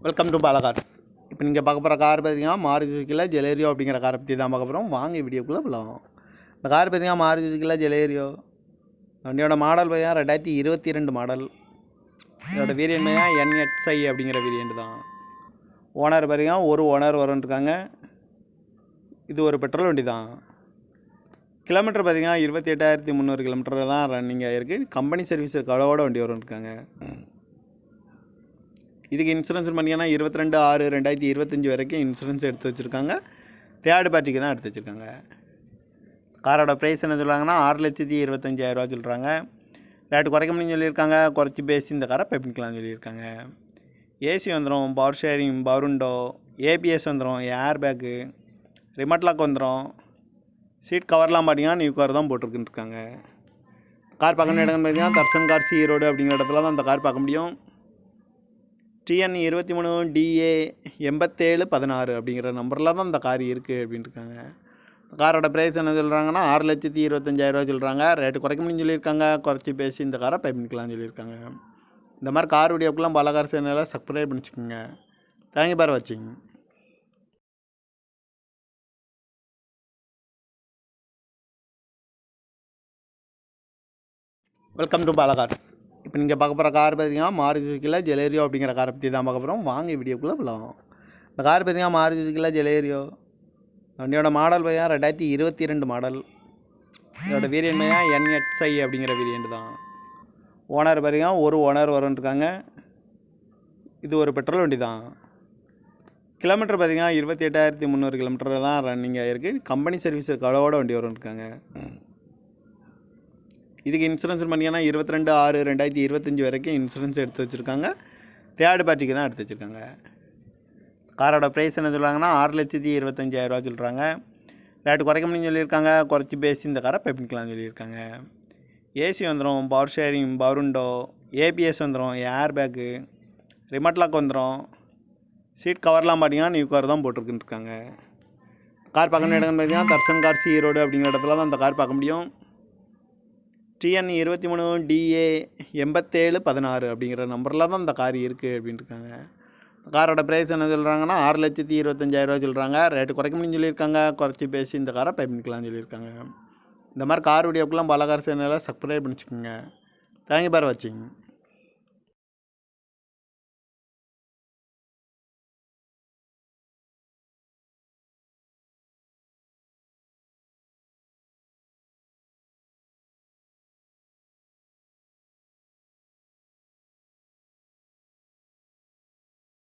Welcome to Balacars. இப்போ நீங்கள் பார்க்க போகிற கார் பார்த்தீங்கன்னா மாருதி சுசுக்கியில் ஜெலேரியோ அப்படிங்கிற காரை பற்றி தான் பார்க்க போகிறோம். வாங்க வீடியோக்குள்ளே போகலாம். இந்த கார் பார்த்தீங்கன்னா மாருதி சுசுக்கியில் ஜெலேரியோ. வண்டியோட மாடல் பார்த்தீங்கன்னா 2022 மாடல். இதோட வேரியன்ட் பார்த்தீங்கன்னா NXi அப்படிங்கிற வேரியன்ட் தான். ஓனர் பார்த்தீங்கன்னா ஒரு ஓனர் வரும்ன்ருக்காங்க. இது ஒரு பெட்ரோல் வண்டி தான். கிலோமீட்டர் பார்த்தீங்கன்னா 28,300 கிலோமீட்டர் தான் ரன்னிங் ஆகிருக்கு. கம்பெனி சர்வீஸ் கடவோட வண்டி வரும்ன்ருக்காங்க. இதுக்கு இன்சூரன்ஸ் பண்ணிங்கன்னா 22/6/2025 வரைக்கும் இன்சூரன்ஸ் எடுத்து வச்சுருக்காங்க. தேர்ட் பார்ட்டிக்கு தான் எடுத்து வச்சுருக்காங்க. காரோட ப்ரைஸ் என்ன சொல்கிறாங்கன்னா 6,25,000 சொல்கிறாங்க. ரேட்டு குறைக்க முடியும்னு சொல்லியிருக்காங்க. குறைச்சி பேசி இந்த காரை பண்ணிக்கலாம்னு சொல்லியிருக்காங்க. ஏசி வந்துடும், power sharing, power window, ABS வந்துடும், ஏர் பேக்கு, ரிமோட் லாக் வந்துடும். சீட் கவர்லாம் பார்த்தீங்கன்னா நியூ கார் தான் போட்டிருக்குன்ட்ருக்காங்க. கார் பார்க்கணும் இடம்னு பார்த்தீங்கன்னா தர்சன் கார்ஸ் ஈரோடு அப்படிங்கிற இடத்துல தான் அந்த கார் பார்க்க முடியும். TN 23DA 8716 அப்படிங்கிற நம்பரில் தான் இந்த கார் இருக்குது அப்படின்ட்டுருக்காங்க. காரோட ப்ரைஸ் என்ன சொல்கிறாங்கன்னா 6,25,000 சொல்கிறாங்க. ரேட்டு குறைக்க முடியும்னு சொல்லியிருக்காங்க. குறைச்சி பேசி இந்த காரை பண்ணிக்கலாம்னு சொல்லியிருக்காங்க. இந்த மாதிரி கார் வீடியோக்கெல்லாம் பாலகார் சேனலை சப்ஸ்கிரைப் பண்ணிச்சுக்கோங்க. தேங்க்யூ ஃபார் வாட்சிங். Welcome to Balacars. இப்போ நீங்கள் பார்க்க போகிற கார் பார்த்தீங்கன்னா மாருதி சுசுக்கியில் ஜெலேரியோ அப்படிங்கிற காரை பற்றி தான் பார்க்க போகிறோம். வாங்க வீடியோக்குள்ளே போகலாம். இந்த கார் பார்த்தீங்கன்னா மாருதி சுசுக்கியில் ஜெலேரியோ. வண்டியோட மாடல் பார்த்தீங்கன்னா 2022 மாடல். இதோட வேரியன்ட் பார்த்தீங்கன்னா NXi அப்படிங்கிற வேரியன்ட் தான். ஓனர் பார்த்தீங்கன்னா ஒரு ஓனர் வரும்ன்ருக்காங்க. இது ஒரு பெட்ரோல் வண்டி தான். கிலோமீட்டர் பார்த்தீங்கன்னா 28,300 கிலோமீட்டர் தான் ரன்னிங் ஆகிருக்கு. கம்பெனி சர்வீஸ் கடவோட வண்டி வரும்ன்ருக்காங்க. இதுக்கு இன்சூரன்ஸ் பண்ணிங்கன்னா 22/6/2025 வரைக்கும் இன்சூரன்ஸ் எடுத்து வச்சுருக்காங்க. தேர்ட் பார்ட்டிக்கு தான் எடுத்து வச்சுருக்காங்க. காரோட ப்ரைஸ் என்ன சொல்கிறாங்கன்னா 6,25,000 சொல்கிறாங்க. ரேட்டு குறைக்க முடியும்னு சொல்லியிருக்காங்க. குறைச்சி பேசி இந்த காரை பண்ணிக்கலாம்னு சொல்லியிருக்காங்க. ஏசி வந்துடும், power sharing, power window, ABS வந்துடும், ஏர் பேக்கு, ரிமோட் லாக் வந்துடும். சீட் கவர்லாம் பார்த்தீங்கன்னா நியூ கார் தான் போட்டிருக்குன்ட்ருக்காங்க. கார் பார்க்கணும் இடம்னு பார்த்தீங்கன்னா தர்சன் கார்ஸ் ஈரோடு அப்படிங்கிற இடத்துல தான் அந்த கார் பார்க்க முடியும். TN 23DA 8716 அப்படிங்கிற நம்பரில் தான் இந்த கார் இருக்குது அப்படின்ட்டுருக்காங்க. காரோட ப்ரைஸ் என்ன சொல்கிறாங்கன்னா 6,25,000 சொல்கிறாங்க. ரேட்டு குறைக்க முடியும்னு சொல்லியிருக்காங்க. குறைச்சி பேசி இந்த காரை பண்ணிக்கலாம்னு சொல்லியிருக்காங்க. இந்த மாதிரி கார் வீடியோக்கெல்லாம் பாலகார் சேனலை சப்ஸ்கிரைப் பண்ணிச்சுக்கோங்க. தேங்க்யூ ஃபார் வாட்சிங்.